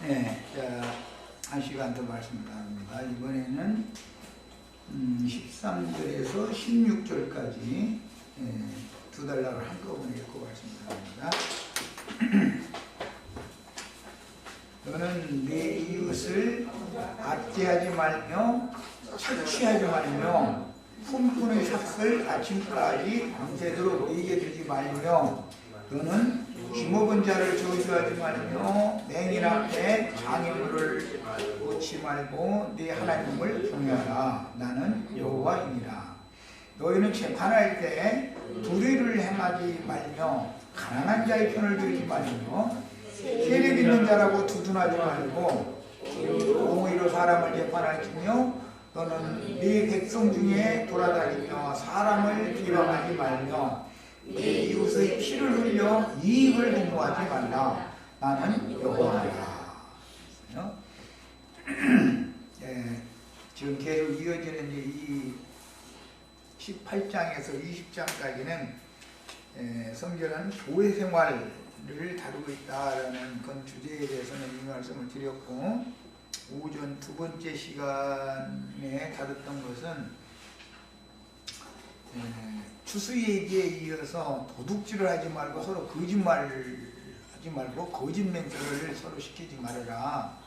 네, 자, 한 시간 더 말씀 나눕니다. 이번에는 13절에서 16절까지 두 달락을 한꺼번에 읽고 말씀 나눕니다. 너는 내 이웃을 압제하지 말며 착취하지 말며 품꾼의 삭을 아침까지 밤새도록 네게 두지 말며 너는 귀먹은 자를 저주하지 말며 맹인 앞에 장애물을 놓지 말고 네 하나님을 경외하라. 나는 여호와이니라. 너희는 재판할 때 불의를 행하지 말며 가난한 자의 편을 들지 말며 세력 있는 자라고 두둔하지 말고 공의로 사람을 재판할지며 너는 네 백성 중에 돌아다니며 사람을 비방하지 말며 내 이웃의 피를 흘려 이익을 공모하지 말라. 나는 여호와라. 지금 계속 이어지는 이 18장에서 20장까지는 성경은 교회 생활을 다루고 있다라는 그런 주제에 대해서는 이 말씀을 드렸고, 오전 두 번째 시간에 다뤘던 것은 추수 얘기에 이어서 도둑질을 하지 말고 서로 거짓말을 하지 말고 거짓 맹세를 서로 시키지 말아라.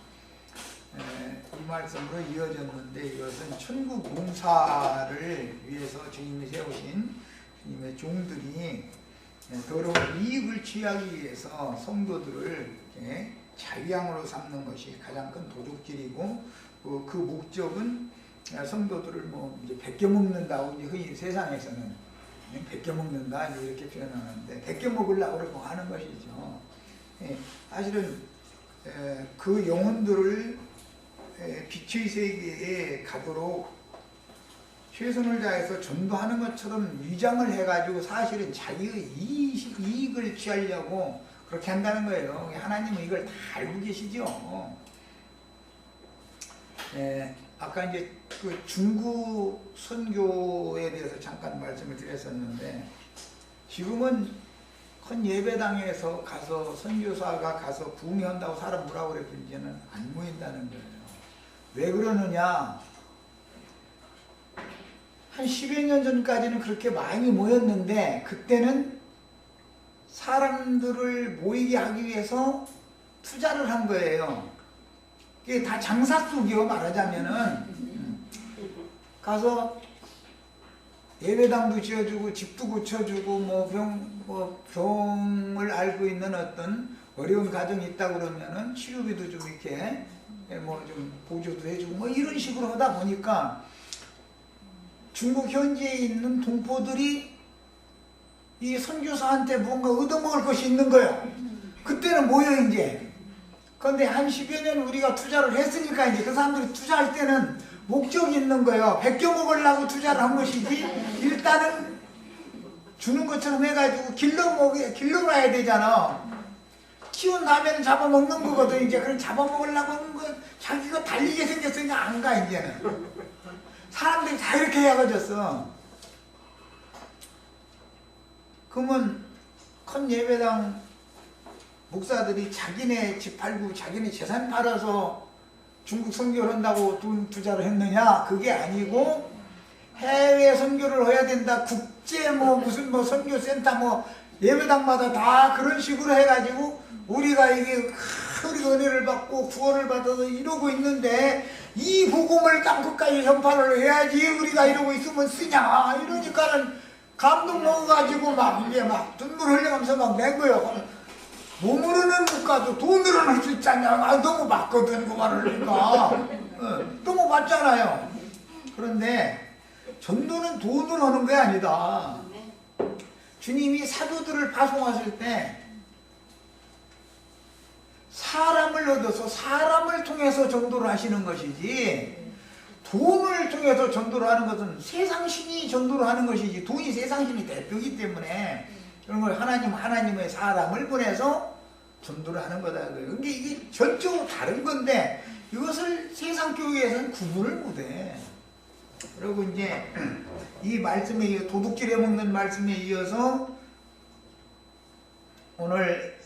이 말씀으로 이어졌는데, 이것은 천국 농사를 위해서 주님이 세우신 주님의 종들이 더러운 이익을 취하기 위해서 성도들을 자유양으로 삼는 것이 가장 큰 도둑질이고, 그 목적은 성도들을 이제 베껴먹는다고 이제 흔히 세상에서는 베껴먹는다 이렇게 표현하는데, 베껴먹으려고 그러고 하는 것이죠. 사실은 그 영혼들을 빛의 세계에 가도록 최선을 다해서 전도하는 것처럼 위장을 해가지고 사실은 자기의 이익을 취하려고 그렇게 한다는 거예요. 하나님은 이걸 다 알고 계시죠. 아까 이제 그 중국 선교에 대해서 잠깐 말씀을 드렸었는데, 지금은 큰 예배당에서 가서 선교사가 가서 부흥한다고 사람 뭐라고 그래도 이제는 안 모인다는 거예요. 왜 그러느냐? 한 10여 년 전까지는 그렇게 많이 모였는데, 그때는 사람들을 모이게 하기 위해서 투자를 한 거예요. 이게 다 장사 속이요, 말하자면은. 가서 예배당도 지어주고 집도 고쳐주고 병을 앓고 있는 어떤 어려운 가정이 있다 그러면은 치료비도 좀 이렇게 좀 보조도 해주고 이런 식으로 하다 보니까 중국 현지에 있는 동포들이 이 선교사한테 뭔가 얻어먹을 것이 있는 거예요. 그때는 모여 이제. 그런데 한 10여 년 우리가 투자를 했으니까 이제 그 사람들이 투자할 때는 목적이 있는 거예요. 베껴먹으려고 투자를 한 것이지, 일단은 주는 것처럼 해가지고 길러놔야 되잖아. 키운 다음에는 잡아먹는 거거든. 이제 그럼 잡아먹으려고 하는 건 자기가 달리게 생겼으니까 안 가, 이제는. 사람들이 다 이렇게 해가졌어. 그러면 큰 예배당 목사들이 자기네 집 팔고 자기네 재산 팔아서 중국 선교를 한다고 돈 투자를 했느냐? 그게 아니고 해외 선교를 해야 된다. 국제 무슨 선교센터 예배당마다 다 그런 식으로 해가지고 우리가 이게 큰 은혜를 받고 구원을 받아서 이러고 있는데, 이 복음을 땅끝까지 전파를 해야지 우리가 이러고 있으면 쓰냐? 이러니까는 감동 먹어가지고 이제 눈물 흘려가면서 낸 거예요. 몸으로는 못 가도 돈으로는 할 수 있잖냐. 너무 맞거든, 그 말을 하니까. 너무 맞잖아요. 그런데 전도는 돈으로 하는 게 아니다. 주님이 사도들을 파송하실 때 사람을 얻어서 사람을 통해서 전도를 하시는 것이지, 돈을 통해서 전도를 하는 것은 세상신이 전도를 하는 것이지, 돈이 세상신이 대표이기 때문에 그런 걸 하나님의 사람을 보내서 전도를 하는 거다. 그러니까 이게 전적으로 다른 건데, 이것을 세상 교회에서는 구분을 못해. 그리고 이제 이 말씀에 도둑질해 먹는 말씀에 이어서 오늘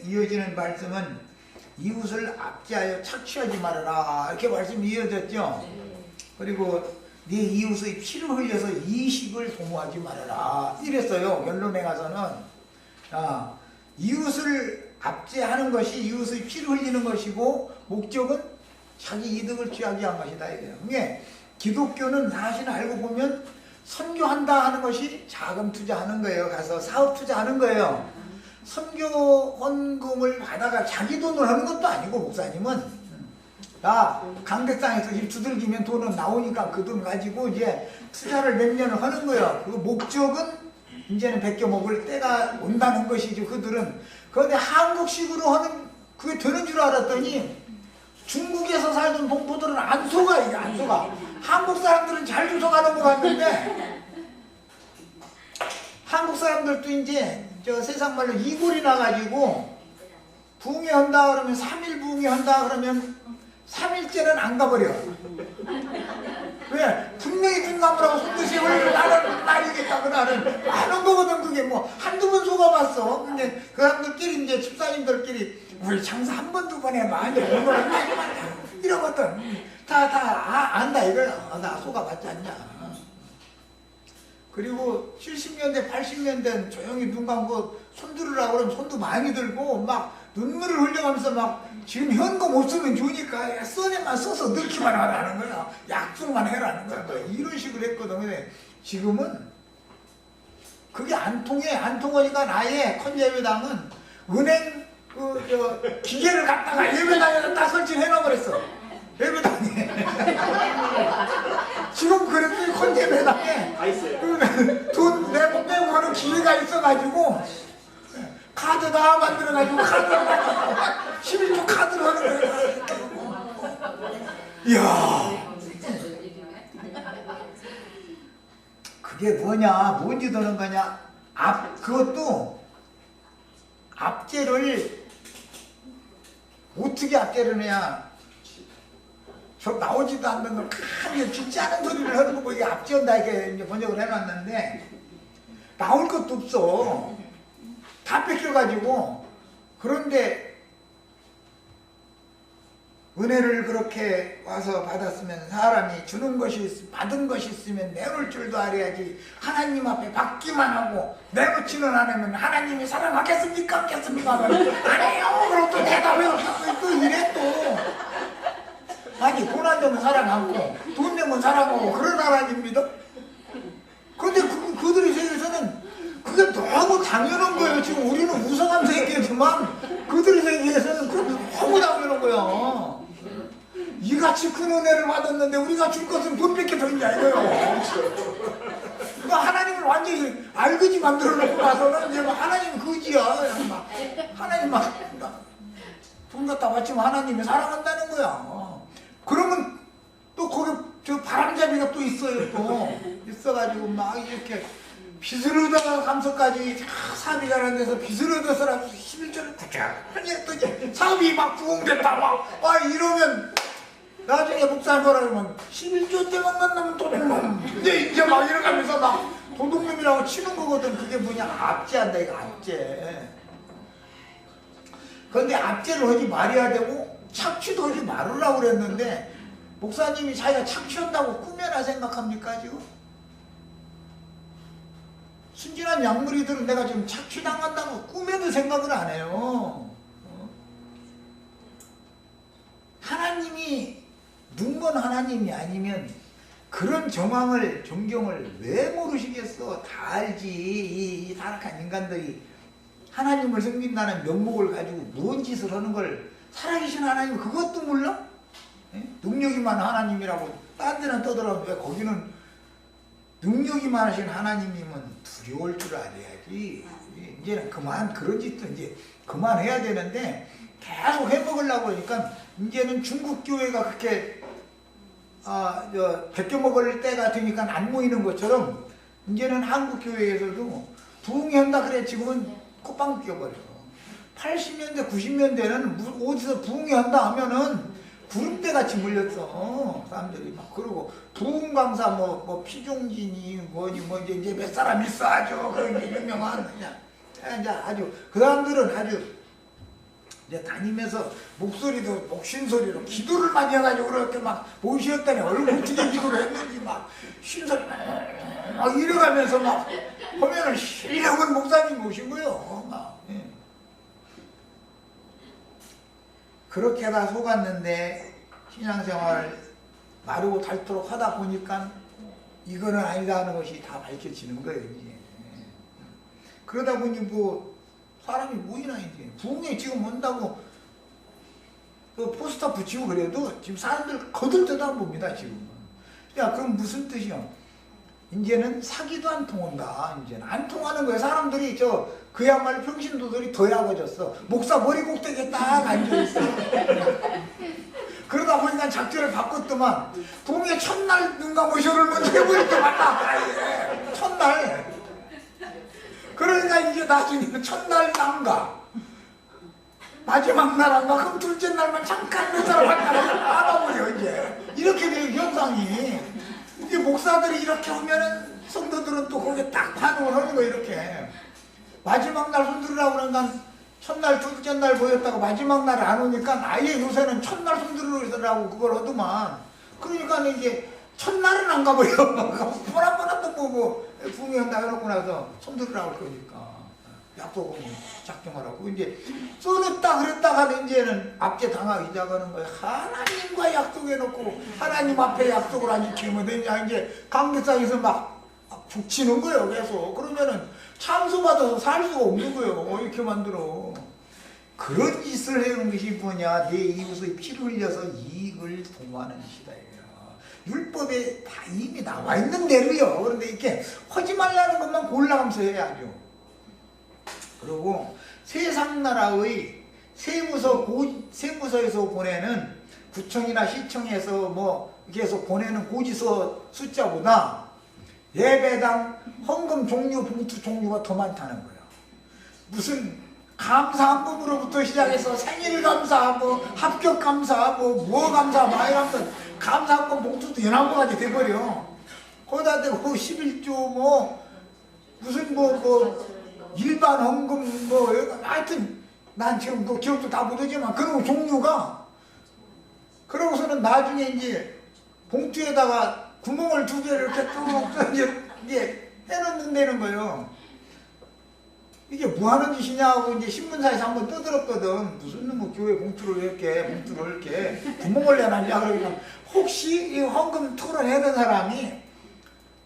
이어지는 말씀은 이웃을 압제하여 착취하지 말아라 이렇게 말씀이 이어졌죠. 그리고 네 이웃의 피를 흘려서 이식을 도모하지 말아라 이랬어요. 결론에 가서는 이웃을 압제하는 것이 이웃의 피를 흘리는 것이고 목적은 자기 이득을 취하기 위한 것이다 이래요. 그게 기독교는 사실 알고 보면 선교한다 하는 것이 자금 투자하는 거예요. 가서 사업 투자하는 거예요. 선교 헌금을 받아가 자기 돈을 하는 것도 아니고 목사님은 강대상에서 일 두들기면 돈은 나오니까 그 돈 가지고 이제 투자를 몇 년을 하는 거예요. 그 목적은 이제는 베껴 먹을 때가 온다는 것이죠. 그들은. 그런데 한국식으로 하는 그게 되는 줄 알았더니 중국에서 살던 동포들은 안 속아. 이게 안 속아. 한국 사람들은 잘 속아 넘어갔는데 한국 사람들도 이제 저 세상 말로 이골이 나가지고 부흥회 한다 그러면 3일 부흥회 한다 그러면 3일째는 안 가버려. 왜? 분명히 눈 감으라고 손드시고 나는 날이겠다 그날은 많은 거거든. 그게 뭐 한두 번 속아봤어. 근데 그 사람들끼리 이제 집사님들끼리 우리 장사 한 번 두 번 해봐. 오늘은 이러거든. 다 안다 이걸. 나 속아봤지 않냐. 그리고 70년대 80년대는 조용히 눈 감고 손 들으라고 그러면 손도 많이 들고 막 눈물을 흘려가면서 막 지금 현금 없으면 좋으니까 써내만 써서 넣기만 하라는 거야. 약속만 해라는 거야. 이런 식으로 했거든. 근데 지금은 그게 안 통해. 안 통하니까 아예 컨예배당은 은행 기계를 갖다가 예배당에다 다 설치해 놔버렸어. 예배당에. 지금 그래도 컨예배당에 돈 내고 하는 기회가 있어가지고 카드 다 만들어가지고 카드로 11조 카드로 하는 거예요. 이야, 그게 뭐냐, 뭔지 도는 거냐. 그것도 압제를 어떻게 압제를 해야 저 나오지도 않는 걸 크게 죽지 않은 소리를 하는 거 보고 이게 압제한다 이렇게 이제 번역을 해놨는데 나올 것도 없어. 다 뺏겨가지고. 그런데 은혜를 그렇게 와서 받았으면 사람이 주는 것이 받은 것이 있으면 내놓을 줄도 알아야지. 하나님 앞에 받기만 하고 내놓지는 않으면 하나님이 사랑하겠습니까? 않겠습니까? 안 해요. 그럼 또 대답해요. 또 이래 또. 아니 돈 안 되면 사랑 않고 돈 되면 사랑하고 그런 하나님입니다. 그런데 그들의 세계에서는 그게 너무 당연한 거예요. 지금 우리는 우상하면서 얘기하지만 그들의 세계에서는 그게 너무 당연한 거야. 이같이 큰 은혜를 받았는데 우리가 줄 것은 돈 뺏겨 버리냐 이거요. 그러니까 하나님을 완전히 알거지 만들어 놓고 나서는 이제 하나님 거지야. 하나님 돈 갖다 바치면 하나님이 사랑한다는 거야. 그러면 또 거기 저 바람잡이가 또 있어요. 또 있어가지고 막 이렇게 빚을 얻어가 감서까지 사업이 잘하는 데서 빚을 얻어서라도 11조를 부자하니 또 이제 사업이 막 부흥됐다 막 이러면 나중에 목사님 뭐라 그러면 11조 때만 만나면 도둑놈 이제 막 이러면서 막 도둑놈이라고 치는 거거든. 그게 뭐냐, 압제한다 이거 압제. 그런데 압제를 하지 말아야 되고 착취도 하지 말으라고 그랬는데 목사님이 자기가 착취한다고 꿈에나 생각합니까 지금? 순진한 양무리들은 내가 지금 착취당한다고 꿈에도 생각을 안 해요. 하나님이 눈먼 하나님이 아니면 그런 정황을 정경을 왜 모르시겠어. 다 알지. 이 타락한 인간들이 하나님을 섬긴다는 명목을 가지고 무언 짓을 하는 걸 살아계신 하나님 그것도 몰라? 능력이만 하나님이라고 딴 데는 떠들어도 왜 거기는 능력이만 하신 하나님이면 두려울 줄 알아야지. 이제는 그만 그런 짓도 이제 그만해야 되는데 계속 해먹으려고 하니까 이제는 중국 교회가 그렇게 베껴 먹을 때가 되니까 안 모이는 것처럼 이제는 한국 교회에서도 부흥한다 그래 지금은 콧방 끼워버려. 80년대 90년대는 어디서 부흥한다 하면은 구름대 같이 몰렸어. 사람들이 막. 그러고 부흥 강사 뭐 피종진이 뭐니 이제 몇 사람 있어 아주 그런 유명한 그냥 이제 아주 그 사람들은 아주 이제 다니면서 목소리도 목신소리로 기도를 많이 해가지고 그렇게 막 모시었더니 얼굴 어떻게 기도를 했는지 막 신소리 막 이래가면서 막 보면은 실력은 목사님 모신 거요. 막. 예. 그렇게 다 속았는데 신앙생활 마르고 닳도록 하다 보니까 이거는 아니다 하는 것이 다 밝혀지는 거예요. 이제. 그러다 보니 뭐 사람이 모이나 이제 부흥회 지금 온다고 그 포스터 붙이고 그래도 지금 사람들 거들떠도 안 봅니다 지금. 야 그럼 무슨 뜻이요? 이제는 사기도 안 통한다. 이제는 안 통하는 거예요. 사람들이 그야말로 평신도들이 더 약해졌어. 목사 머리 꼭대기에 딱 앉아있어. 그러다 보니까 작전을 바꿨더만 부흥회 첫날 눈 감으셔를 먼저 해버릴게 맞다. 첫날. 그러니까 이제 나중에 첫날 남가 마지막 날 안 가. 그럼 둘째 날만 잠깐 몇 사람 왔다가 알아버려 이제. 이렇게 돼요 현상이. 이제 목사들이 이렇게 오면은 성도들은 또 거기에 딱 반응을 하는 거 이렇게. 마지막 날 손들으라고 그러니까 첫날 둘째 날 보였다고 마지막 날 안 오니까 아예 요새는 첫날 손들으라고 그걸 하더만. 그러니까 이제 첫날은 안 가버려. 뻔한 또 뭐 부흥회 한다 해놓고 나서 손들으라고 그러니까 약속은 작정하라고 이제 써냈다 그랬다가 이제는 압제 당하기 시작하는 거예요. 하나님과 약속해놓고 하나님 앞에 약속을 안 지키면 되냐 이제 강대상에서 막 북치는 거예요. 계속 그러면은 참수받아서 살 수가 없는 거예요. 이렇게 만들어. 그런 짓을 해오는 것이 뭐냐? 내 이웃의 피를 흘려서 이익을 도모하는 짓이다. 율법에 다 이미 나와 있는 대로요. 그런데 이렇게 하지 말라는 것만 골라가면서 해야죠. 그리고 세상 나라의 세무서에서 보내는 구청이나 시청에서 뭐 이렇게 해서 보내는 고지서 숫자보다 예배당 헌금 종류, 봉투 종류가 더 많다는 거예요. 무슨 감사함금으로부터 시작해서 생일 감사, 뭐 합격 감사, 뭐 감사, 막 이러면서 감사함금 봉투도 11가지 돼버려. 거기다 대고 11조 무슨 일반 헌금 하여튼 난 지금 뭐 기억도 다 못하지만 그런 종류가. 그러고서는 나중에 이제 봉투에다가 구멍을 2개를 이렇게 쭉 이제 해놓는다는 거예요. 이게 뭐 하는 짓이냐 하고 이제 신문사에서 한번 떠들었거든. 무슨 뭐 교회 봉투를 이렇게 구멍을 내놨냐 그러니까 혹시 이 헌금 토론하던 사람이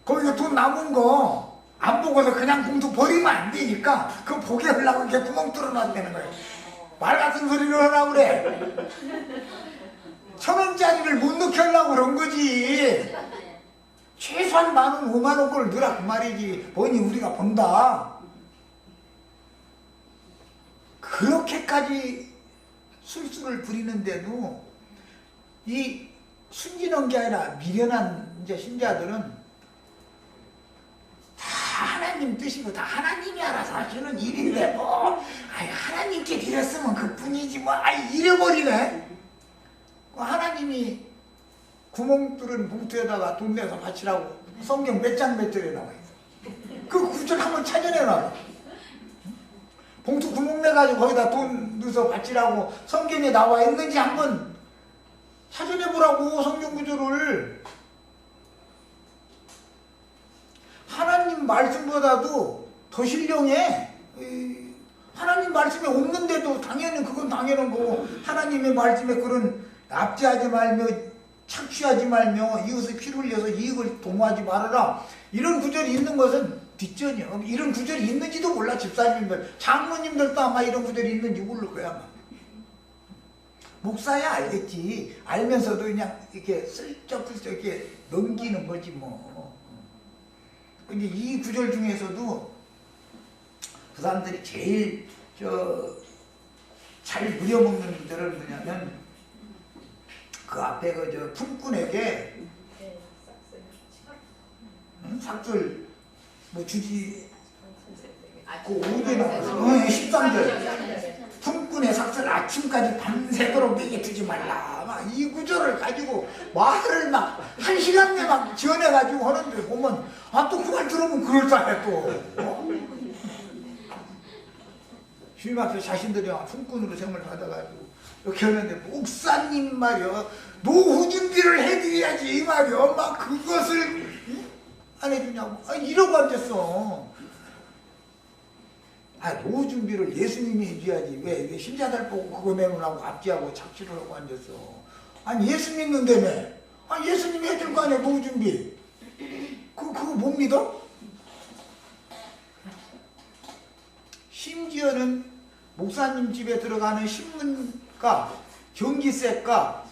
거기서 돈 남은 거 안 보고서 그냥 봉투 버리면 안 되니까 그거 보게 하려고 이렇게 구멍 뚫어놨다는 거예요. 말 같은 소리를 하라고 그래. 1,000원짜리를 못 넣게 하려고 그런 거지. 최소한 10,000원, 50,000원 걸 넣으라 그 말이지. 뭐니 우리가 본다. 그렇게까지 술수를 부리는데도 이 순진한 게 아니라 미련한 이제 신자들은 다 하나님 뜻이고 다 하나님이 알아서 하시는 일인데 하나님께 드렸으면 그뿐이지 이래버리네. 하나님이 구멍 뚫은 봉투에다가 돈 내서 바치라고 성경 몇 장 몇 절에 나와 있어. 그 구절 한번 찾아내놔. 봉투 구멍 내가지고 거기다 돈 넣어서 바치라고 성경에 나와 있는지 한번 찾아내보라고. 성경 구절을. 하나님 말씀보다도 더 신령해. 하나님 말씀에 없는데도 당연히 그건 당연한 거고, 하나님의 말씀에 그런 압제하지 말며 착취하지 말며 이웃의 피를 흘려서 이익을 도모하지 말아라, 이런 구절이 있는 것은 뒷전이요. 이런 구절이 있는지도 몰라. 집사님들, 장로님들도 아마 이런 구절이 있는지 모를 거야 아마. 목사야 알겠지. 알면서도 그냥 이렇게 슬쩍슬쩍 이렇게 넘기는 거지 뭐. 근데 이 구절 중에서도 그 사람들이 제일 잘 무려먹는 분들은 뭐냐면 그 앞에 품꾼에게 삭슬 뭐 주지 그 5개 나와서 13절 품꾼의 삭슬 아침까지 밤새도록 내게 두지 말라. 막 이 구절을 가지고 말을 막 1시간 내 막 지어내가지고 하는데 보면 또 그 말 들으면 그럴싸해 또. 주님 앞에 자신들이 품꾼으로 생을 받아가지고 이렇게 하는데 목사님 말이요 노후 준비를 해드려야지 이 말이요 막 그것을 안 해주냐고 이러고 앉았어. 노후 준비를 예수님이 해줘야지 왜 신자들 보고 그거 내놓으라고 앞지하고 착취를 하고 앉았어. 예수 믿는다며. 예수님이 해줄 거 아니야 노후 준비. 그거 못 믿어? 심지어는 목사님 집에 들어가는 신문가, 전기세가,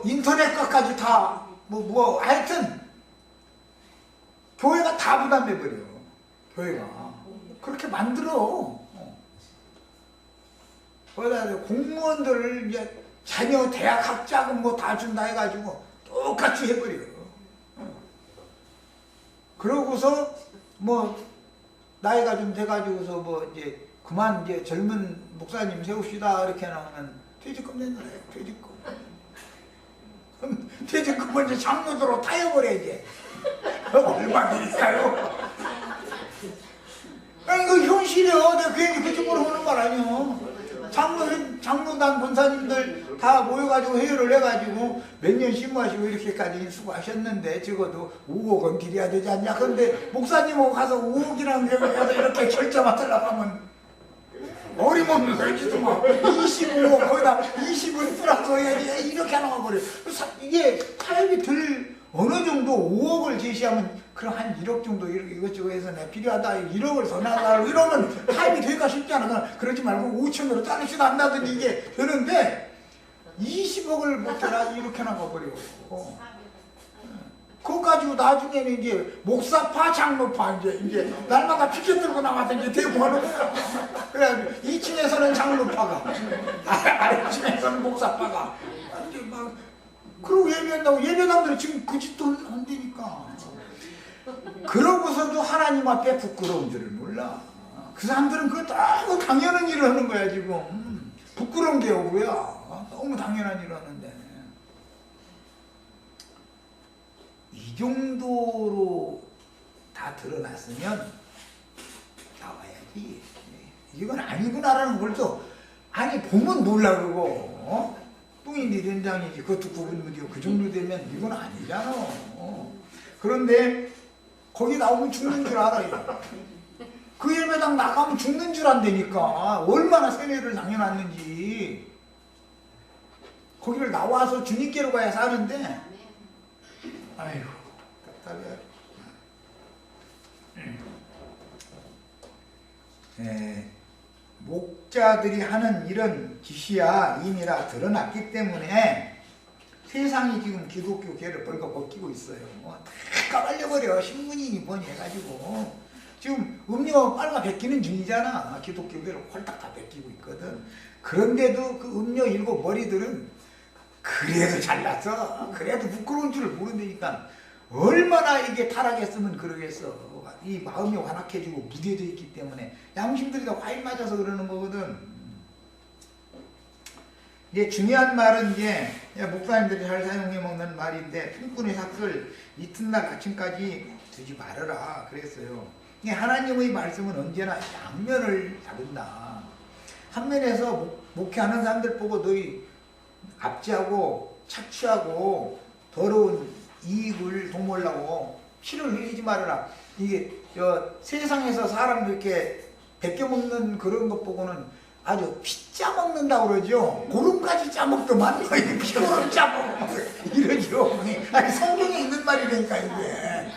인터넷가까지 다, 하여튼, 교회가 다 부담해버려. 교회가. 그렇게 만들어. 거기다 공무원들을 이제 자녀 대학 학자금 다 준다 해가지고 똑같이 해버려. 그러고서, 나이가 좀 돼가지고서 이제 그만 이제 젊은 목사님 세웁시다 이렇게 나오면 퇴직금 내놔요. 퇴직금. 그럼 퇴직금 이제 장로들로 타여버려야지. 얼마 드릴까요? 이거 현실이야. 내가 괜히 그 쪽으로 하는 말 아니야. 장로단 권사님들 다 모여가지고 회의를 해가지고 몇 년 심무하시고 이렇게까지 수고하셨는데 적어도 5억 원 드려야 되지 않냐. 그런데 목사님하고 가서 5억이라는 게 가서 이렇게 결제 맡으려고 하면 어림없는 거지도 막 25억 거기다 20은 플러스 해야지 이렇게 나와버려. 이게 타협이 들 어느 정도 5억을 제시하면 그럼 한 1억 정도 이것저것 해서 내 필요하다 1억을 더 나가고 이러면 타협이 될까 싶지 않아. 그러지 말고 5천으로 짜르지도 않나더니 이게 되는데 20억을 못 해라 이렇게 나가버려. 그거 가지고 나중에는 이제 목사파 장로파 이제 날마다 피켓 들고 나와서 이제 대부하는 거야. 그래가지고 2층에서는 장로파가 아래층에서는 목사파가 이제 막 그러고 예배한다고 예배당들은 지금 그 짓도 안 되니까. 그러고서도 하나님 앞에 부끄러운 줄을 몰라. 그 사람들은 그거 너무 당연한 일을 하는 거야 지금. 부끄러운 게 뭐야. 너무 당연한 일을 하는데 이 정도로 다 드러났으면 나와야지. 이건 아니구나라는 걸 또 보면 몰라 그거. 뚱이 된장이지 그것도 구분 못해요. 그 정도 되면 이건 아니잖아. 그런데 거기 나오면 죽는 줄 알아요. 그 예배당 나가면 죽는 줄 안다니까. 얼마나 세뇌를 당해놨는지. 거기를 나와서 주님께로 가야 사는데 아이고 답답해. 목자들이 하는 이런 짓이야 이미 다 드러났기 때문에 세상이 지금 기독교계를 벌거벗기고 있어요. 다 까발려버려. 신문이니 뭐니 해가지고 지금 음료 빨가 베끼는 중이잖아. 기독교계를 홀딱 다 베끼고 있거든. 그런데도 그 음료 일곱 머리들은 그래도 잘났어. 그래도 부끄러운 줄을 모른다니까. 얼마나 이게 타락했으면 그러겠어. 이 마음이 완악해지고 무뎌져 있기 때문에 양심들이 다 과일 맞아서 그러는 거거든. 이제 중요한 말은 이제 목사님들이 잘 사용해 먹는 말인데 품꾼의 삭을 이튿날 아침까지 두지 말아라 그랬어요. 하나님의 말씀은 언제나 양면을 다룬다. 한 면에서 목회하는 사람들 보고 너희 압제하고 착취하고 더러운 이익을 도모하려고 피를 흘리지 말아라. 이게 세상에서 사람 이렇게 베껴먹는 그런 것 보고는 아주 피 짜먹는다고 그러죠. 고름까지 짜먹더만 피고름 짜먹 이러죠. 아니 성경에 있는 말이라니까 이게.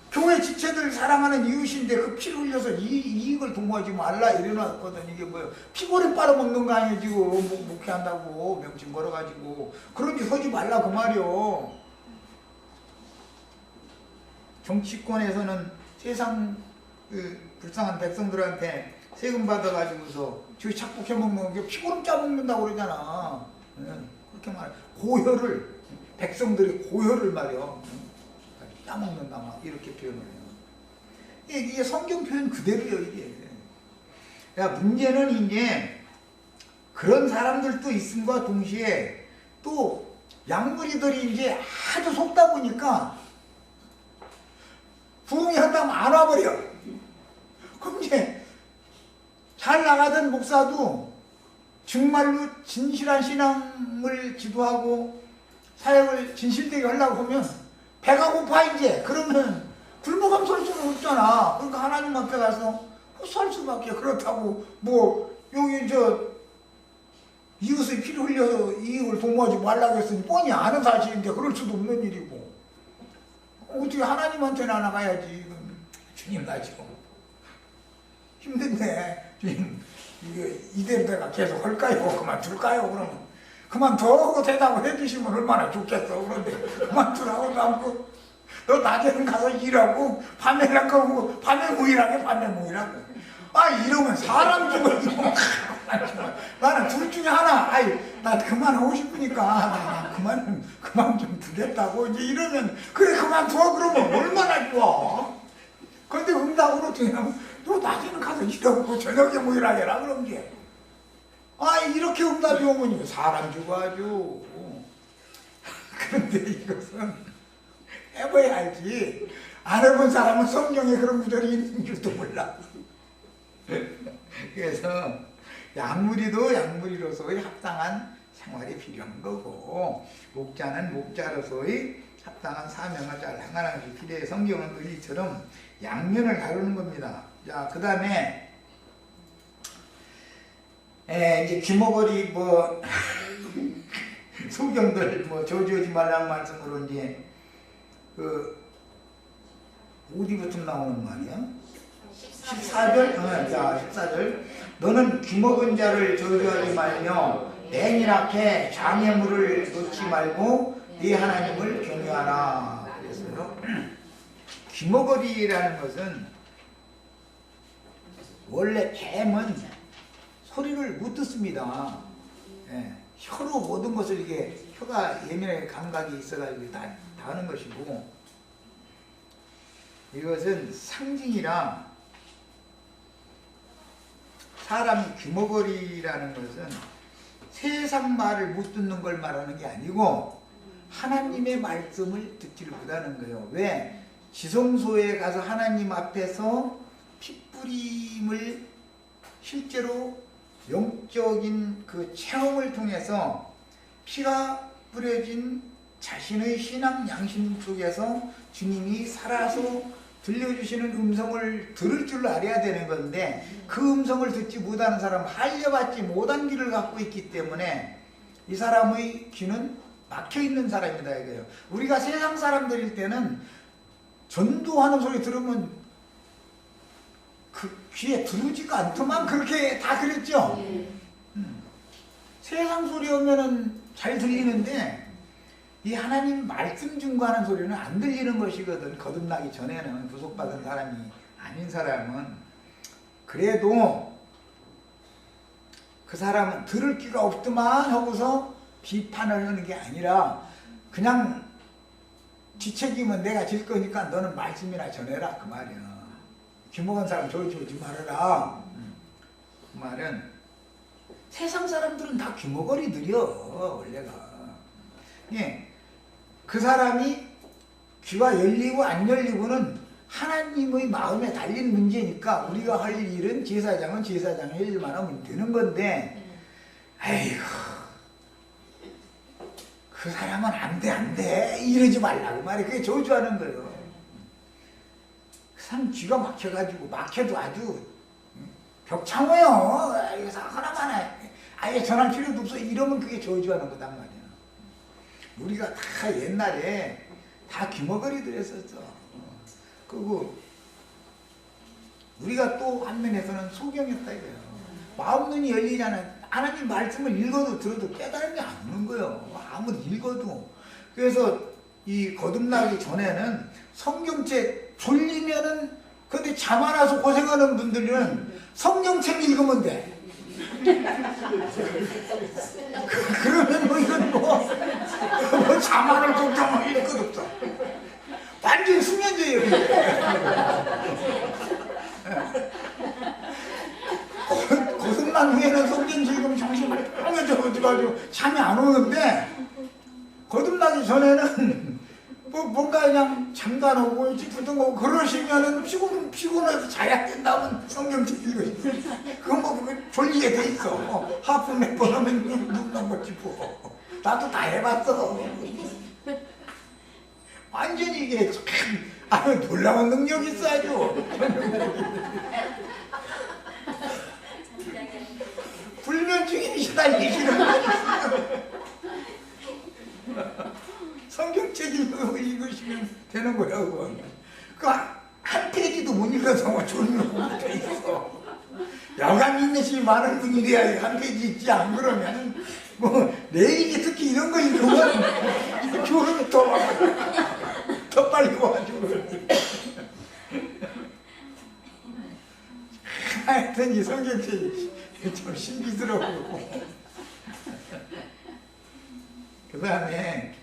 교회 지체들 사랑하는 이웃인데 그 피를 흘려서 이익을 도모하지 말라 이래놨거든. 이게 뭐예요? 피고름 빨아먹는 거 아니에요 지금. 목회한다고 명칭 걸어가지고 그런 짓 하지 말라 그 말이요. 정치권에서는 세상 그 불쌍한 백성들한테 세금 받아가지고서 저 착복해먹는 게 피고름 짜먹는다고 그러잖아. 그렇게 말해. 고혈을 백성들이 고혈을 말이요 짜먹는다 막 이렇게 표현을 해요. 이게 성경 표현 그대로예요 이게. 그러니까 문제는 이제 그런 사람들도 있음과 동시에 또 양무리들이 이제 하도 속다 보니까 부흥이 한다면 안 와버려. 그럼 이제 잘 나가던 목사도 정말로 진실한 신앙을 지도하고 사역을 진실되게 하려고 하면 배가 고파 이제. 그러면 굶어가면 설 수는 없잖아. 그러니까 하나님 앞에 가서 설 수밖에. 그렇다고 뭐 여기 이웃의 피를 흘려서 이익을 도모하지 말라고 했으니 뻔히 아는 사실인데 그럴 수도 없는 일이고. 어떻게 하나님한테나 나가야지. 주님 나 지금 힘든데 주님 이대로 내가 계속 할까요? 그만둘까요? 그러면 그만둬 대답을 해주시면 얼마나 좋겠어. 그런데 그만두라고도 않고 너 낮에는 가서 일하고 밤에는 가고 밤에 무일하게 밤에 무일하고. 아 이러면 사람 죽을 이러면 나는 둘 중에 하나. 아이 나 그만하고 싶으니까 나 그만 좀 두겠다고 이제 이러면 그래 그만둬. 그러면 얼마나 좋아. 근데 응답으로 어떻게 하면 너 낮에는 가서 일하고 저녁에 무일하게 해라 그런 게. 아 이렇게 응답이 오면 사람 죽어야죠. 그런데 이것은 해봐야 알지. 안 해본 사람은 성경에 그런 구절이 있는 줄도 몰라. 그래서 양무리도 양무리로서의 합당한 생활이 필요한 거고, 목자는 목자로서의 합당한 사명을 잘 행하는 것이 필요해. 성경은 그 이처럼 양면을 다루는 겁니다. 자, 그 다음에 이제 귀머거리 뭐 소경들 뭐 저주하지 말라는 말씀으로 이제 그 어디부터 나오는 말이야? 14절? 자, 14절. 너는 귀먹은 자를 저주하지 말며 맹인 앞에 장애물을 놓지 말고 네 하나님을 경외하라. 그랬어요. 귀머거리라는 것은 원래 뱀은 소리를 못 듣습니다. 예, 혀로 모든 것을 이게 혀가 예민하게 감각이 있어가지고 다 하는 것이고, 이것은 상징이라 사람이 귀머거리라는 것은 세상 말을 못 듣는 걸 말하는 게 아니고 하나님의 말씀을 듣지를 못하는 거예요. 왜? 지성소에 가서 하나님 앞에서 핏부림을 실제로 영적인 그 체험을 통해서 피가 뿌려진 자신의 신앙 양심 속에서 주님이 살아서 들려주시는 음성을 들을 줄 알아야 되는 건데, 그 음성을 듣지 못하는 사람은 할려받지 못한 귀를 갖고 있기 때문에 이 사람의 귀는 막혀있는 사람이다 이거예요. 우리가 세상 사람들일 때는 전도하는 소리 들으면 그 귀에 들어오지가 않더만 그렇게 다 그랬죠. 세상 소리 오면은 잘 들리는데 이 하나님 말씀 증거하는 소리는 안 들리는 것이거든. 거듭나기 전에는, 구속받은 사람이 아닌 사람은. 그래도 그 사람은 들을 귀가 없더만 하고서 비판을 하는 게 아니라 그냥 뒤책임은 내가 질 거니까 너는 말씀이나 전해라 그 말이야. 귀먹은 사람 저주지 말아라. 그 말은 세상 사람들은 다 귀머거리들이여 원래가. 예. 그 사람이 귀가 열리고 안 열리고는 하나님의 마음에 달린 문제니까 우리가 할 일은 제사장은 제사장의 일만 하면 되는 건데, 아이고 그 사람은 안 돼 이러지 말라고 말이야. 그게 저주하는 거예요. 그 사람 귀가 막혀가지고 막혀도 아주 벽창호요. 그래서 하나만 아예 전할 필요도 없어 이러면 그게 저주하는 거단 말이야. 우리가 다 옛날에 다 귀머거리들 했었어. 그리고 우리가 또 한면에서는 소경했다 이거예요. 마음 눈이 열리잖아. 하나님 말씀을 읽어도 들어도 깨달은 게 안 오는 거예요. 아무리 읽어도. 그래서 이 거듭나기 전에는 성경책 졸리면은, 근데 잠 안 와서 고생하는 분들은 성경책 읽으면 돼. 그러면 뭐 이건 뭐 자만을 걱정할 일 것 없어. 완전 수면제예요. 거듭난 후에는 성경 읽으면 정신이 빨개져가지고 잠이 안 오는데, 거듭나기 전에는 뭔가 그냥 잠가놓고 찌푸든 거 그러시면은 피곤해서 자야 된다면 성경책 읽으시고 그거 뭐 졸리게 돼 있어. 하프 몇 번 하면 눈 넘어 짚어. 나도 다 해봤어. 완전히 이게 참 놀라운 능력이 있어 아주. 불면증이시다 얘기는 성경책 읽으시면 되는 거라고. 그 한 페이지도 못 읽어서 뭐 졸리고 돼 있어. 야간 인내심이 많은 분이래야 한 페이지 읽지 안 그러면 뭐 내일이 특히 이런 거 읽으면 졸음이 더 빨리 와가지고. 하여튼 이 성경책이 좀 신비스럽고 그 다음에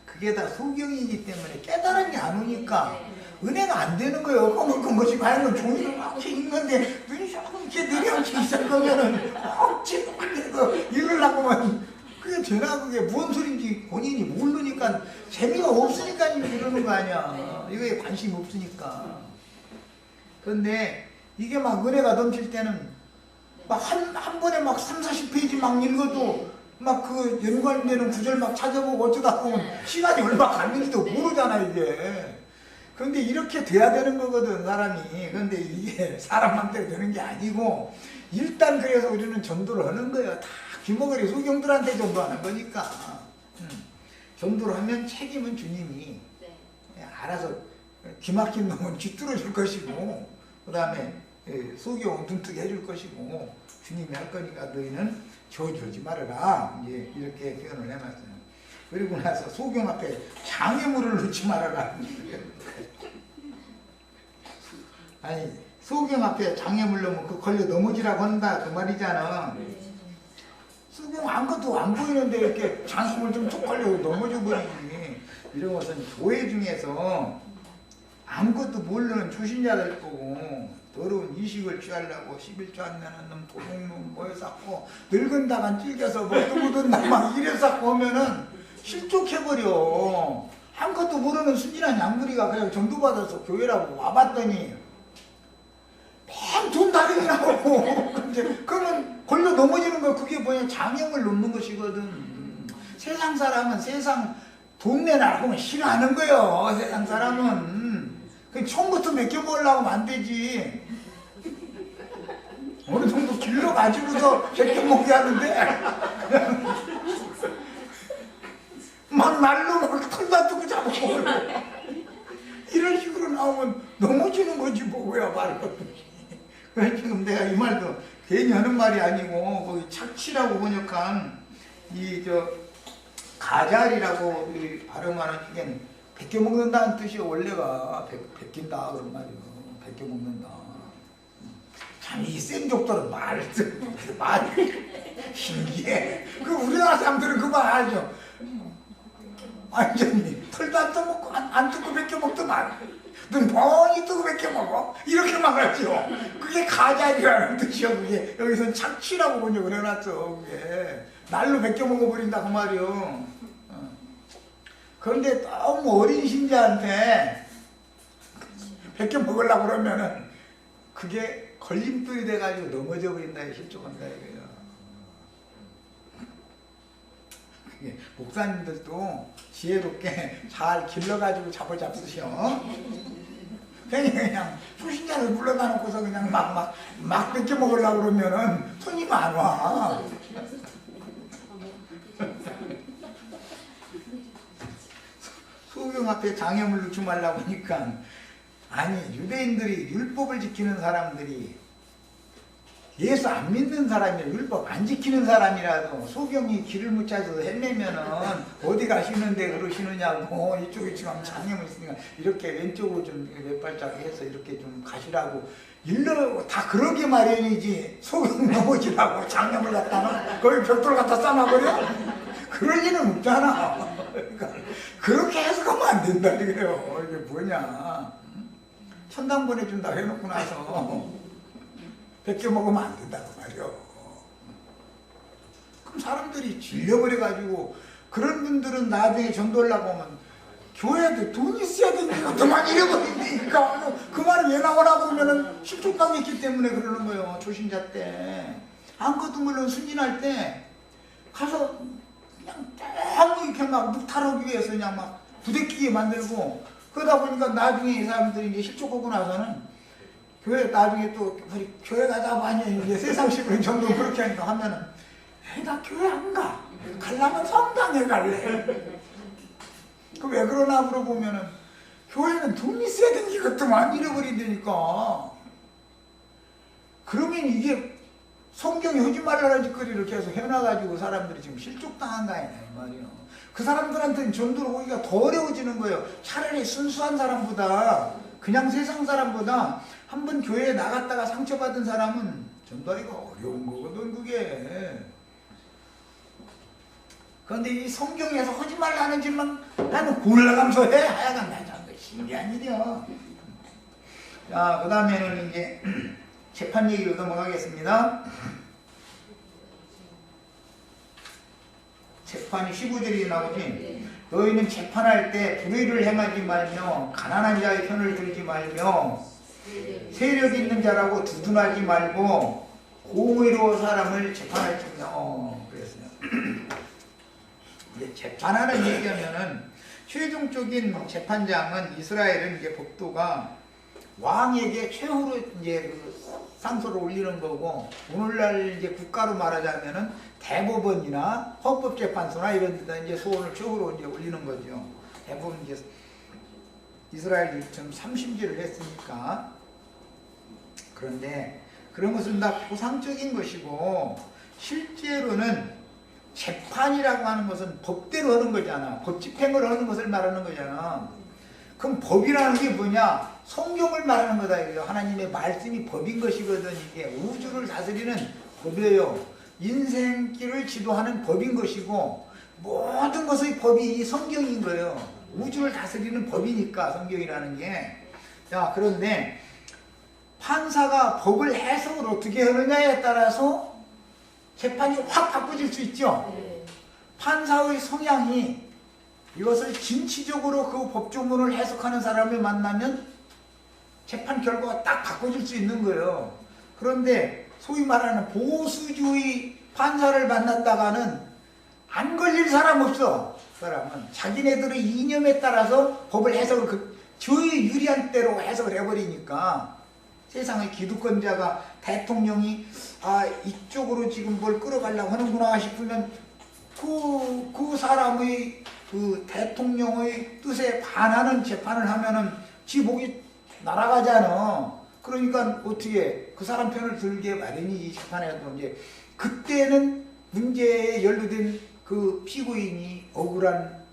그게 다 소경이기 때문에 깨달음이 안 오니까 은혜가 안 되는 거예요. 그러면 뭐지 과연 종이를 막 이렇게 읽는데 눈이 조금 이렇게 내려앉기 시작하면은 억지로 막 읽으려고만 그게 되나 그게 무슨 소린지 본인이 모르니까 재미가 없으니까 이러는 거 아니야. 이거에 관심이 없으니까. 그런데 이게 막 은혜가 넘칠 때는 막 한 번에 막 30-40페이지 막 읽어도 막 그 연관되는 구절 막 찾아보고 어쩌다 보면 시간이 얼마 갔는지도 모르잖아 이게. 그런데 이렇게 돼야 되는 거거든 사람이. 그런데 이게 사람한테 되는 게 아니고 일단 그래서 우리는 전도를 하는 거예요. 다 귀머거리 소경들한테 전도하는 거니까. 전도를 하면 책임은 주님이 알아서 기막힌 놈은 쥐뚫어 줄 것이고 그 다음에 소경은 눈뜨게 해줄 것이고 주님이 할 거니까 너희는 저주하지 말아라. 이제 이렇게 표현을 해놨어요. 그리고 나서 소경 앞에 장애물을 넣지 말아라. 아니 소경 앞에 장애물 넣으면 그 걸려 넘어지라고 한다 그 말이잖아. 소경 아무것도 안 보이는데 이렇게 장애물 좀 툭 걸려 넘어져 버리니 이런 것은 교회 중에서 아무것도 모르는 초신자들 거고 더러운 이식을 취하려고 11조 안 내는 놈 도둑놈 모여서 늙은다간 찔겨서 묻은 놈막 이래서 오면은 실족해버려. 아무것도 모르는 순진한 양부리가 그냥 전도받아서 교회라고 와봤더니 맨 돈 다리기 나오고 그러면 걸려 넘어지는 거 그게 뭐냐 장애물 놓는 것이거든. 세상 사람은 세상 돈 내놔라고 하면 싫어하는 거예요. 세상 사람은 그 처음부터 맡겨보려고 하면 안 되지. 어느 정도 길러가지고서 맡겨먹게 하는데 막 날로 막 털다 두고 잡아먹어. 이런 식으로 나오면 넘어지는 거지 뭐야 말로. 그래서 지금 내가 이 말도 괜히 하는 말이 아니고 거기 착취라고 번역한 이 가잘이라고 발음하는 이게 베껴먹는다는 뜻이 원래가 베낀다 그런 말이에요. 베껴먹는다. 참 이 센족들은 말이 신기해. 그 우리나라 사람들은 그 말 알죠. 완전히 털도 안 떠먹고 안 뜯고 베껴먹더만 눈 뻥이 뜨고 베껴먹어 이렇게 말하죠. 그게 가잘이라는 뜻이요. 그게 여기서는 착취라고 번역을 해놨어. 그게 날로 베껴먹어버린다 그 말이요. 그런데 너무 어린 신자한테 베껴 먹으려고 그러면은 그게 걸림돌이 돼가지고 넘어져 버린다, 실족한다 이거예요. 그게 목사님들도 지혜롭게 잘 길러가지고 잡으셔. 그냥 초신자를 불러다 놓고서 그냥 막 베껴 먹으려고 그러면은 손님 안 와. 소경 앞에 장애물 넣지 말라고 하니까 아니 유대인들이 율법을 지키는 사람들이 예수 안 믿는 사람이 율법 안 지키는 사람이라도 소경이 길을 못 찾아서 헤매면은 어디 가시는데 그러시느냐고 이쪽에 지금 장애물 있으니까 이렇게 왼쪽으로 좀 몇 발짝 해서 이렇게 좀 가시라고 일러 다 그러게 마련이지 소경 넘어지라고 장애물 갖다는 거기 벽돌 갖다 쌓아버려? 그럴 리는 없잖아. 그러니까 그렇게 해석하면 안 된다 이거예요. 이게 뭐냐. 천당 보내준다 해놓고 나서 베껴 먹으면 안 된다고 말이요. 그럼 사람들이 질려버려가지고 그런 분들은 나중에 전도하려고 하면 교회도 돈 있어야 되니까 그만 잃어버린다니까. 그 말을 왜 나오라고 그러면은 실족감이 있기 때문에 그러는 거예요. 초신자 때 아무것도 모르는 순진할 때 가서 그냥 너무 이렇게 막 무탈하기 위해서 그냥 막 부대끼게 만들고, 그러다 보니까 나중에 이 사람들이 이제 실족하고 나서는 교회 나중에 또 우리 교회 가자고 하냐 이제 세상식으로 전도 그렇게 하니까 하면은 에이 나 교회 안 가. 가려면 성당에 갈래. 그 왜 그러나 물어보면은 교회는 돈 있어야 되는 게 그것도만 잃어버린다니까. 그러면 이게 성경이 하지 말라는 짓거리를 계속 해놔가지고 사람들이 지금 실족당한 거 아니냐 이 말이에요. 그 사람들한테는 전도를 오기가 더 어려워지는 거예요. 차라리 순수한 사람보다, 그냥 세상 사람보다 한번 교회에 나갔다가 상처받은 사람은 전도하기가 어려운 거거든 그게. 그런데 이 성경에서 하지 말라는 짓만 나는 골라가면서 해. 하여간 나 참 신기한 일이야. 자, 그 다음에는 이제 재판 얘기로 넘어가겠습니다. 재판이 15절이 나오지. 너희는 재판할 때 불의를 행하지 말며 가난한 자의 편을 들지 말며 세력 있는 자라고 두둔하지 말고 공의로 사람을 재판할지며 그랬어요. 이제 재판하는 얘기하면은 최종적인 재판장은 이스라엘은 이제 법도가 왕에게 최후로 이제 그 상소를 올리는 거고, 오늘날 이제 국가로 말하자면은 대법원이나 헌법재판소나 이런 데다 이제 소원을 최후로 이제 올리는 거죠. 대부분 이제 이스라엘이 좀 삼심제를 했으니까. 그런데 그런 것은 다 포상적인 것이고, 실제로는 재판이라고 하는 것은 법대로 하는 거잖아. 법 집행을 하는 것을 말하는 거잖아. 그럼 법이라는 게 뭐냐? 성경을 말하는 거다. 이거요. 하나님의 말씀이 법인 것이거든. 이게 우주를 다스리는 법이에요. 인생길을 지도하는 법인 것이고, 모든 것의 법이 이 성경인 거예요. 우주를 다스리는 법이니까 성경이라는 게. 자, 그런데 판사가 법을 해석을 어떻게 하느냐에 따라서 재판이 확 바꿔질 수 있죠. 판사의 성향이 이것을 진취적으로 그 법조문을 해석하는 사람을 만나면 재판 결과가 딱 바꿔질 수 있는 거예요. 그런데 소위 말하는 보수주의 판사를 만났다가는 안 걸릴 사람 없어. 사람은 자기네들의 이념에 따라서 법을 해석을 저의 유리한 대로 해석을 해버리니까, 세상의 기득권자가 대통령이 이쪽으로 지금 뭘 끌어가려고 하는구나 싶으면 그 사람의 그 대통령의 뜻에 반하는 재판을 하면은 지 목이 날아가잖아. 그러니까 어떻게 그 사람 편을 들게 마련이지. 재판에도 이제 그때는 문제에 연루된 그 피고인이 억울한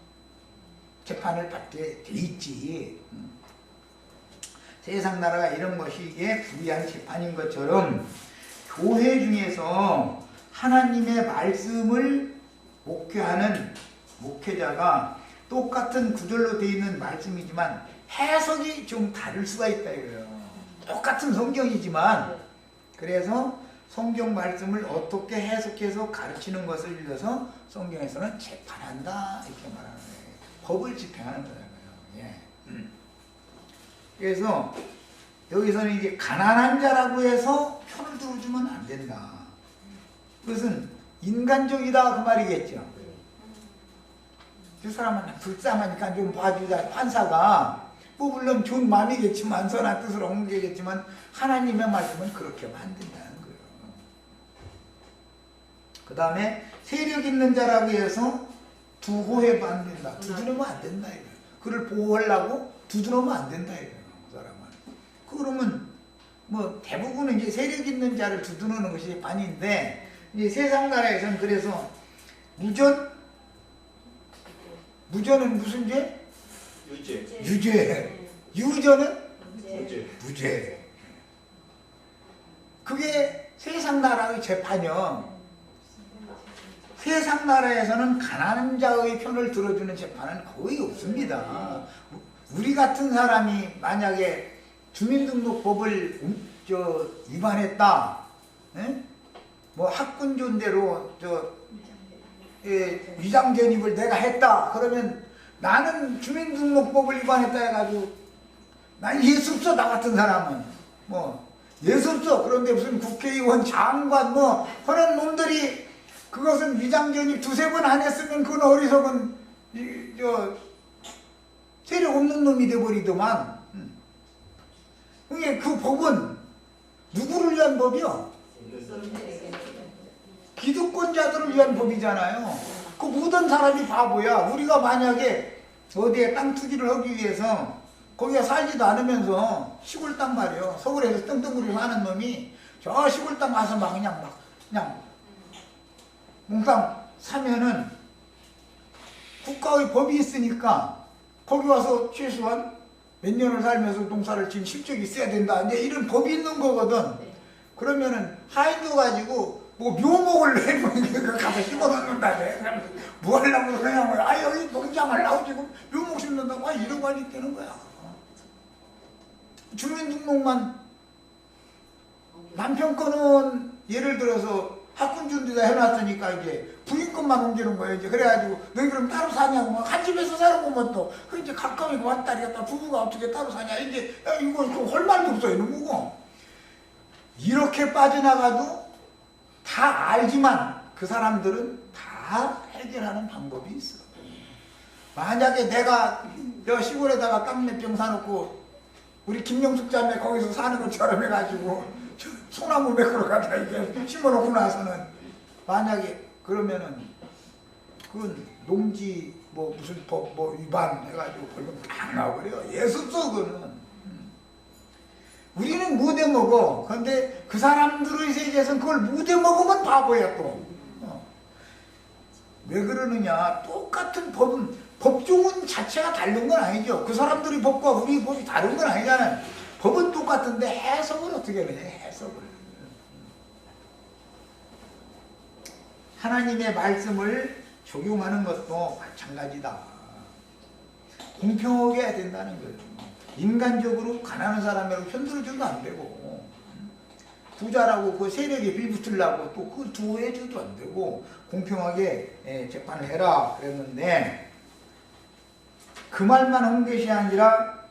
재판을 받게 돼 있지. 세상 나라가 이런 것이 이게 불의한 재판인 것처럼 교회 중에서 하나님의 말씀을 목회하는 목회자가 똑같은 구절로 되어 있는 말씀이지만 해석이 좀 다를 수가 있다 이거예요. 똑같은 성경이지만, 그래서 성경 말씀을 어떻게 해석해서 가르치는 것을 빌려서 성경에서는 재판한다 이렇게 말하는 거예요. 법을 집행하는 거예요. 예. 그래서 여기서는 이제 가난한 자라고 해서 편을 들어주면 안 된다. 그것은 인간적이다 그 말이겠죠. 그 사람은 불쌍하니까 좀 봐주자. 판사가 뭐 물론 좋은 마음이겠지만, 선한 뜻으로 온 게겠지만, 하나님의 말씀은 그렇게 하면 안 된다는 거예요. 그 다음에 세력 있는 자라고 해서 두고해도 안 된다. 두드리면 안 된다 이거예요. 그를 보호하려고 두드리면 안 된다 이거예요. 그 사람은. 그러면 뭐 대부분은 이제 세력 있는 자를 두드리는 것이 반인데, 이제 세상 나라에서는 그래서 무죄는 무슨 죄? 유죄. 유죄는 무죄. 그게 세상 나라의 재판이요. 세상 나라에서는 가난한 자의 편을 들어주는 재판은 거의 없습니다. 우리 같은 사람이 만약에 주민등록법을 위반했다, 뭐 학군존대로 위장 전입을 내가 했다. 그러면 나는 주민등록법을 위반했다 해가지고 난 예수없어. 나 같은 사람은 뭐 예수없어. 그런데 무슨 국회의원, 장관 뭐 그런 놈들이 그것은 위장 전입 두세 번 안 했으면 그건 어리석은 세력 없는 놈이 돼버리더만. 그게 그 법은 누구를 위한 법이요? 기득권자들을 위한 법이잖아요. 그 모든 사람이 바보야. 우리가 만약에 어디에 땅 투기를 하기 위해서 거기가 살지도 않으면서 시골 땅 말이요. 서울에서 떵떵거리고 사는 놈이 저 시골 땅 가서 그냥 몽땅 사면은 국가의 법이 있으니까 거기 와서 최소한 몇 년을 살면서 농사를 지은 실적이 있어야 된다. 이제 이런 법이 있는 거거든. 그러면은 하인도 가지고 뭐 묘목을 내 가서 심어놓는다네. 뭐 하려고 그러냐고. 여기 농장을 나오지고 묘목 심는다고 이런 관리 되는 거야. 주민등록만 남편 거는 예를 들어서 학군준비다 해놨으니까 이제 부인 것만 옮기는 거예요. 이제 그래가지고 너희 그럼 따로 사냐고. 한 집에서 사는 거면 또 그 이제 가까이 왔다 갔다 부부가 어떻게 따로 사냐. 이제 이거 좀 할 말도 없어 이런 거고. 이렇게 빠져나가도 다 알지만 그 사람들은 다 해결하는 방법이 있어. 만약에 내가 여 시골에다가 땅 몇 평 사놓고 우리 김영숙 자매 거기서 사는 것처럼 해가지고 소나무 몇 그루 갖다 이렇게 심어놓고 나서는 만약에 그러면은 그건 농지 뭐 무슨 법 뭐 위반해가지고 벌금 딱 나와버려. 예수없어 그거는. 우리는 못 해먹어. 그런데 그 사람들의 세계에서는 그걸 못 해먹으면 바보야 또. 왜 그러느냐. 똑같은 법종은 자체가 다른 건 아니죠. 그 사람들의 법과 우리 법이 다른 건 아니잖아요. 법은 똑같은데 해석을 어떻게 해? 해석을. 하나님의 말씀을 적용하는 것도 마찬가지다. 공평하게 해야 된다는 거예요. 인간적으로 가난한 사람이라고 편들어줘도 안 되고, 부자라고 그 세력에 빌붙으려고 또 그 두어해줘도 안 되고, 공평하게 재판을 해라 그랬는데, 그 말만 한 것이 아니라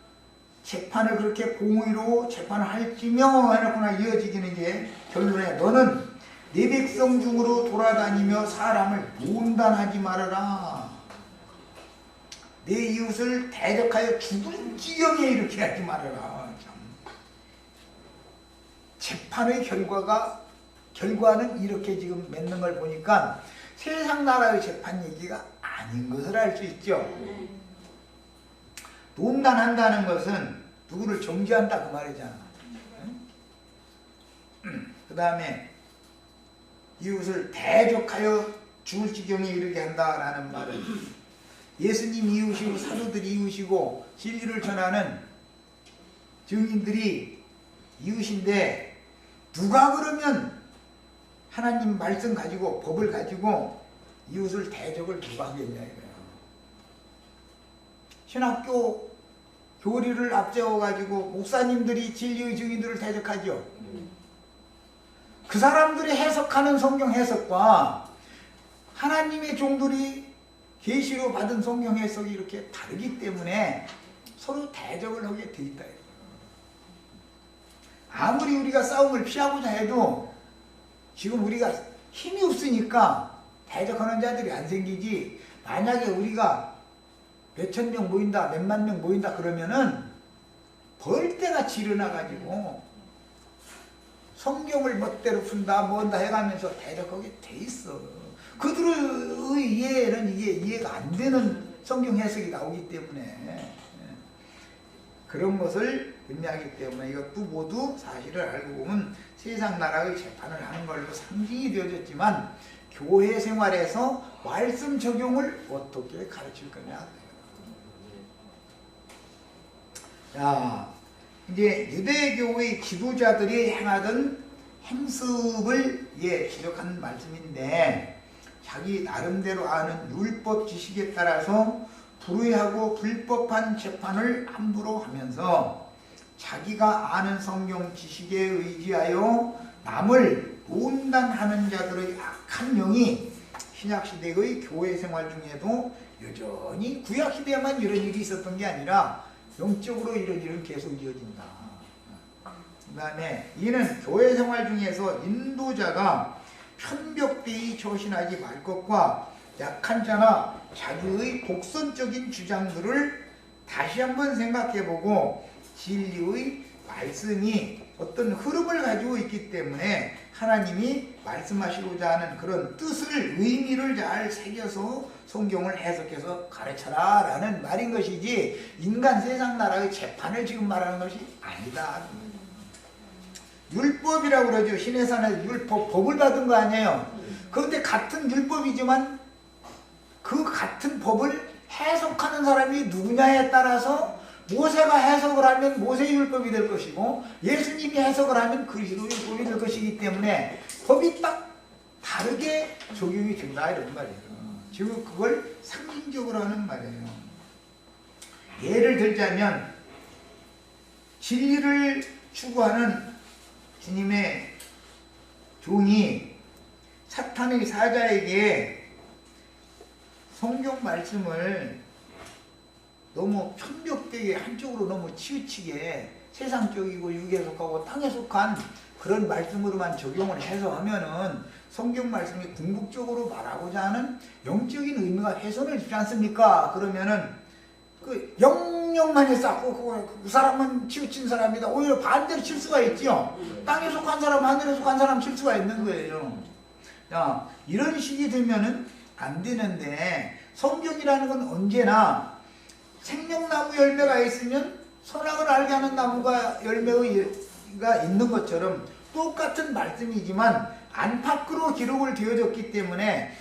재판을 그렇게 공의로 재판을 할지며 해놓고나 이어지기는 이제 결론에 너는 네 백성 중으로 돌아다니며 사람을 논단하지 말아라. 내 이웃을 대적하여 죽을 지경에 이렇게 하지 말아라. 참. 재판의 결과는 이렇게 지금 맺는 걸 보니까 세상 나라의 재판 얘기가 아닌 것을 알 수 있죠. 논단한다는 것은 누구를 정죄한다 그 말이잖아. 그 다음에 이웃을 대적하여 죽을 지경에 이르게 한다라는 말은 예수님 이웃이고 사도들이 이웃이고 진리를 전하는 증인들이 이웃인데 누가 그러면 하나님 말씀 가지고 법을 가지고 이웃을 대적을 누가 하겠냐 이거예요. 신학교 교리를 앞세워 가지고 목사님들이 진리의 증인들을 대적하죠. 그 사람들이 해석하는 성경 해석과 하나님의 종들이 계시로 받은 성경 해석이 이렇게 다르기 때문에 서로 대적을 하게 돼 있다. 아무리 우리가 싸움을 피하고자 해도 지금 우리가 힘이 없으니까 대적하는 자들이 안 생기지. 만약에 우리가 몇천 명 모인다, 몇만 명 모인다 그러면은 벌떼같이 일어나가지고 성경을 멋대로 푼다, 뭔다 해가면서 대적하게 돼 있어. 그들의 이해는 이게 이해가 안 되는 성경 해석이 나오기 때문에 그런 것을 의미하기 때문에 이것도 모두 사실을 알고 보면 세상 나라의 재판을 하는 걸로 상징이 되어졌지만 교회 생활에서 말씀 적용을 어떻게 가르칠 거냐. 자, 이제 유대교의 지도자들이 행하던 행습을 지적한 말씀인데 자기 나름대로 아는 율법 지식에 따라서 불의하고 불법한 재판을 함부로 하면서 자기가 아는 성경 지식에 의지하여 남을 논단하는 자들의 악한 영이 신약시대의 교회 생활 중에도 여전히 구약시대에만 이런 일이 있었던 게 아니라 영적으로 이런 일은 계속 이어진다. 그 다음에 이는 교회 생활 중에서 인도자가 편벽되이 처신하지 말 것과 약한 자나 자기의 독선적인 주장들을 다시 한번 생각해보고 진리의 말씀이 어떤 흐름을 가지고 있기 때문에 하나님이 말씀하시고자 하는 그런 뜻을, 의미를 잘 새겨서 성경을 해석해서 가르쳐라 라는 말인 것이지, 인간 세상 나라의 재판을 지금 말하는 것이 아니다. 율법이라고 그러죠. 시내산에서 율법, 법을 받은 거 아니에요. 그런데 같은 율법이지만 그 같은 법을 해석하는 사람이 누구냐에 따라서 모세가 해석을 하면 모세의 율법이 될 것이고, 예수님이 해석을 하면 그리스도의 율법이 될 것이기 때문에 법이 딱 다르게 적용이 된다 이런 말이에요. 지금 그걸 상징적으로 하는 말이에요. 예를 들자면 진리를 추구하는 주님의 종이 사탄의 사자에게 성경 말씀을 너무 편벽되게 한쪽으로 너무 치우치게 세상적이고 육에 속하고 땅에 속한 그런 말씀으로만 적용을 해서 하면은 성경 말씀이 궁극적으로 말하고자 하는 영적인 의미가 훼손을 입지 않습니까? 그러면은 그 영역만이 쌓고 그 사람은 치우친 사람이다. 오히려 반대로 칠 수가 있죠. 땅에 속한 사람, 하늘에 속한 사람 칠 수가 있는 거예요. 야, 이런 식이 되면은 안 되는데, 성경이라는 건 언제나 생명나무 열매가 있으면 선악을 알게 하는 나무가 열매가 있는 것처럼 똑같은 말씀이지만 안팎으로 기록을 되어졌기 때문에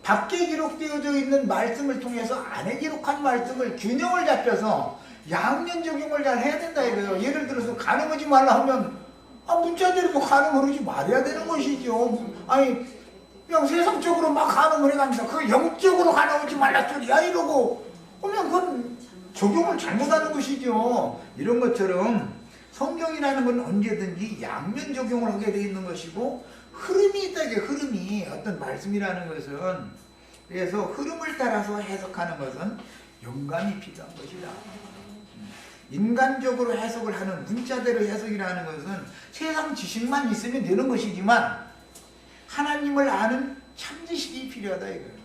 밖에 기록되어져 있는 말씀을 통해서 안에 기록한 말씀을 균형을 잡혀서 양면 적용을 잘 해야 된다 이거예요. 예를 들어서 가늠하지 말라 하면 문자대로 뭐 가늠을 하지 말아야 되는 것이죠. 아니 그냥 세상적으로 막 가늠을 해가면서 그 영적으로 가늠하지 말라 소리야 이러고 그러면 그건 적용을 잘못하는 것이죠. 이런 것처럼 성경이라는 건 언제든지 양면 적용을 하게 되어 있는 것이고, 흐름이 있다. 이게 흐름이 어떤 말씀이라는 것은, 그래서 흐름을 따라서 해석하는 것은 영감이 필요한 것이다. 인간적으로 해석을 하는 문자대로 해석이라는 것은 세상 지식만 있으면 되는 것이지만 하나님을 아는 참 지식이 필요하다 이거예요.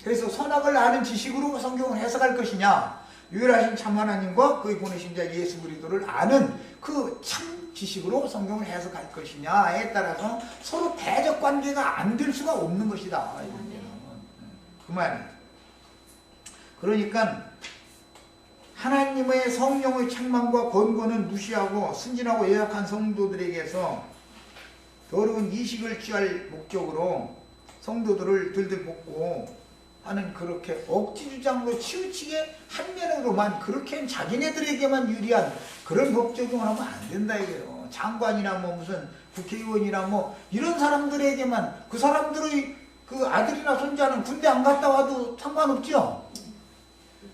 그래서 선악을 아는 지식으로 성경을 해석할 것이냐, 유일하신 참 하나님과 그의 보내신 자 예수 그리스도를 아는 그 참 지식으로 성경을 해석할 것이냐에 따라서 서로 대적 관계가 안 될 수가 없는 것이다. 그 말이에요. 그러니까 하나님의 성령의 책망과 권고는 무시하고 순진하고 예약한 성도들에게서 더러운 이식을 취할 목적으로 성도들을 들들 볶고 하는 그렇게 억지 주장으로 치우치게 한 면으로만 그렇게 자기네들에게만 유리한 그런 법 적용을 하면 안 된다 이거예요. 장관이나 뭐 무슨 국회의원이나 뭐 이런 사람들에게만, 그 사람들의 그 아들이나 손자는 군대 안 갔다 와도 상관없죠.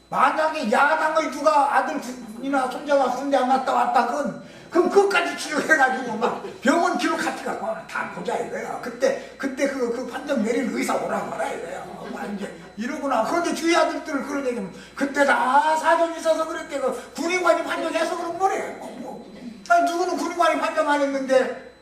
만약에 야당의 누가 아들이나 손자가 군대 안 갔다 왔다 그럼 그것까지 기록해가지고 막 병원 기록 같이 갖고 다 보자 이거야. 그때 그 판정 내릴 의사 오라고 하라 이거야. 이제 이러구나. 그런데 주위 아들들을 그런 얘기하면 그때 다 사정이 있어서 그랬대. 그 군의관이 판정해서 그런 거래. 아니 누구는 군의관이 판정 안 했는데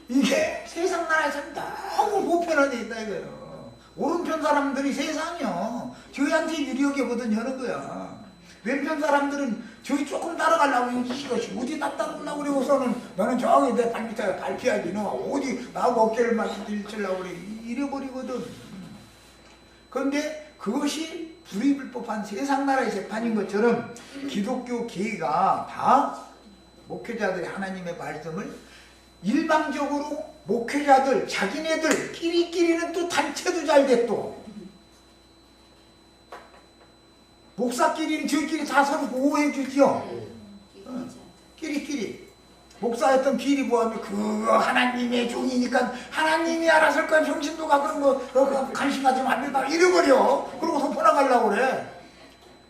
이게 세상 나라에서는 너무 보편화되어 있다 이거예요. 오른편 사람들이 세상이요. 저희한테 유리하게 보던 여러 거야. 왼편 사람들은 저기 조금 따라가려고 이것이 어디 나 따라오려고 그러고서는 너는 저기 내 발밑에 밟혀야지 너 어디 나하고 어깨를 맞춰 들치려고 그래 이래버리거든. 그런데 그것이 불의불법한 세상 나라의 재판인 것처럼 기독교 계가 다 목회자들이 하나님의 말씀을 일방적으로 목회자들 자기네들 끼리끼리는 또 단체도 잘 돼 또 목사끼리는 저희끼리 다 서로 보호해 주죠. 끼리끼리. 목사였던 비리 보하면 그 하나님의 종이니까 하나님이 알아서 할 거야. 병신도가 그런 거 관심 가지면 안 된다. 이래버려. 그러고 덮어나가려고 그래.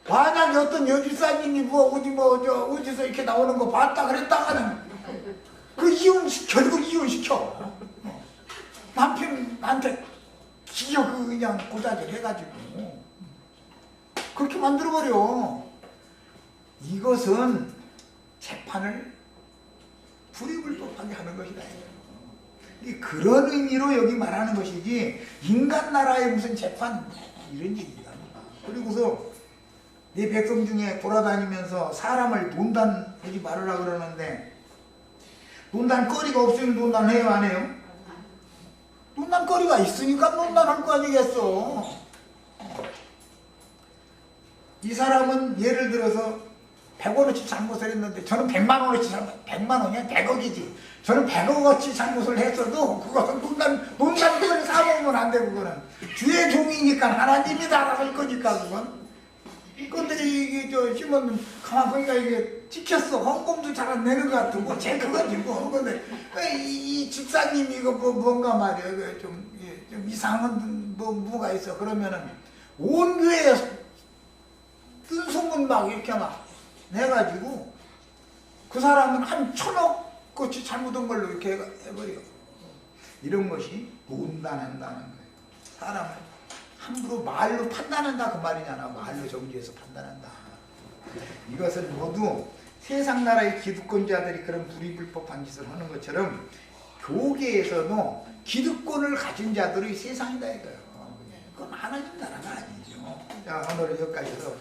만약에 어떤 여집사님이 어디서 이렇게 나오는 거 봤다 그랬다가는 그 결국 이혼시켜. 남편한테 기어 그냥 고자질 해가지고 그렇게 만들어버려. 이것은 재판을 불이불법하게 하는 것이다. 그런 의미로 여기 말하는 것이지 인간 나라의 무슨 재판 이런 얘기가 아니야. 그리고서 내 백성 중에 돌아다니면서 사람을 논단하지 말으라 그러는데 논단거리가 없으면 논단해요 안 해요? 논단거리가 있으니까 논단할 거 아니겠어. 이 사람은 예를 들어서 100원어치 잘못을 했는데 저는 100만원어치 잘못, 100만원이야 100억이지. 저는 100억어치 잘못을 했어도 그것은 논단거리 사먹으면 안 돼. 그거는 주의 종이니까 하나님이 다 알아서 할 거니까 그건. 근데 이게 저 심은 가만 보니까 이게 찍혔어. 헌금도 잘 안 내는 것 같고 제 그거지 뭐. 근데 이 집사님 이거 뭔가 말이야. 좀 이상한 뭐가 있어. 그러면은 온 교회에 뜬 소문 막 이렇게 막 내가지고 그 사람은 한 1000억어치 잘못한 걸로 이렇게 해버려. 이런 것이 논단한다는 거예요. 사람을 함부로 말로 판단한다 그 말이잖아. 말로 정죄해서 판단한다. 이것은 모두 세상 나라의 기득권자들이 그런 불이불법한 짓을 하는 것처럼 교계에서도 기득권을 가진 자들의 세상이다 이거예요. 그건 하나님 나라가 아니죠. 자, 오늘은 여기까지 해서